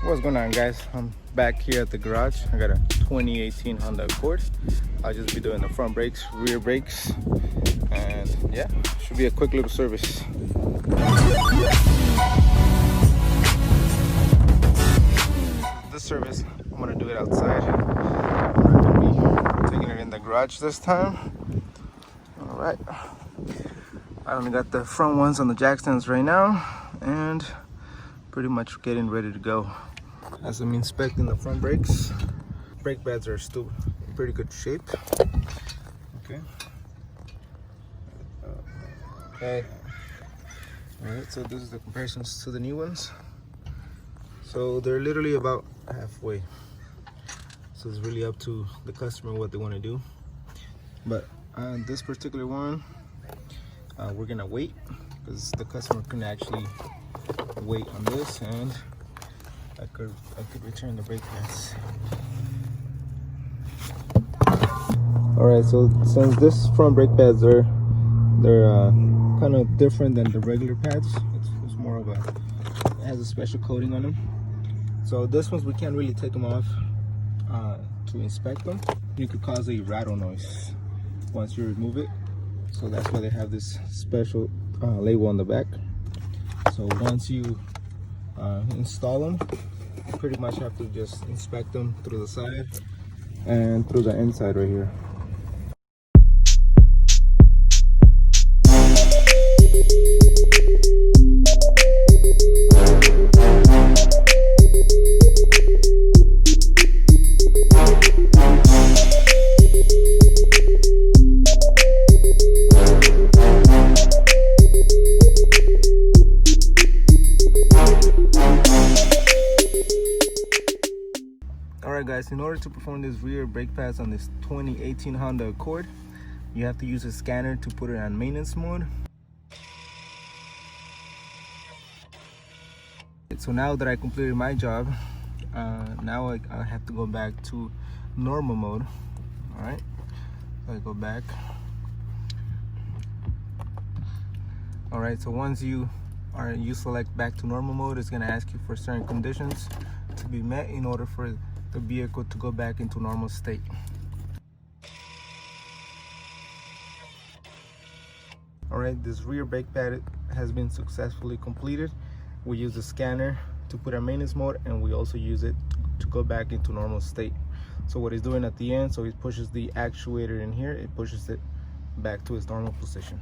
What's going on, guys? I'm back here at the garage. I got a 2018 Honda Accord. I'll just be doing the front brakes, rear brakes, and yeah, should be a quick little service. This service, I'm gonna do it outside. I'm not gonna be taking it in the garage this time. All right, I only got the front ones on the jack stands right now, and pretty much getting ready to go. As I'm inspecting the front brakes, brake pads are still in pretty good shape. Okay. Okay. All right, so this is the comparisons to the new ones. So they're literally about halfway. So it's really up to the customer what they want to do. But on this particular one, we're gonna wait because the customer can actually wait on this, and I could return the brake pads. All right, so since this front brake pads they're kind of different than the regular pads. It's more of it has a special coating on them. So this ones we can't really take them off to inspect them. You could cause a rattle noise once you remove it. So that's why they have this special label on the back. So once you install them, you pretty much have to just inspect them through the side and through the inside right here. Alright guys, in order to perform this rear brake pads on this 2018 Honda Accord, you have to use a scanner to put it on maintenance mode. So now that I completed my job, now I have to go back to normal mode. Alright, so I go back. Alright, so once you select back to normal mode, it's going to ask you for certain conditions to be met in order for the vehicle to go back into normal state. Alright, this rear brake pad has been successfully completed. We use the scanner to put our maintenance mode, and we also use it to go back into normal state. So what he's doing at the end, so he pushes the actuator in here, it pushes it back to its normal position.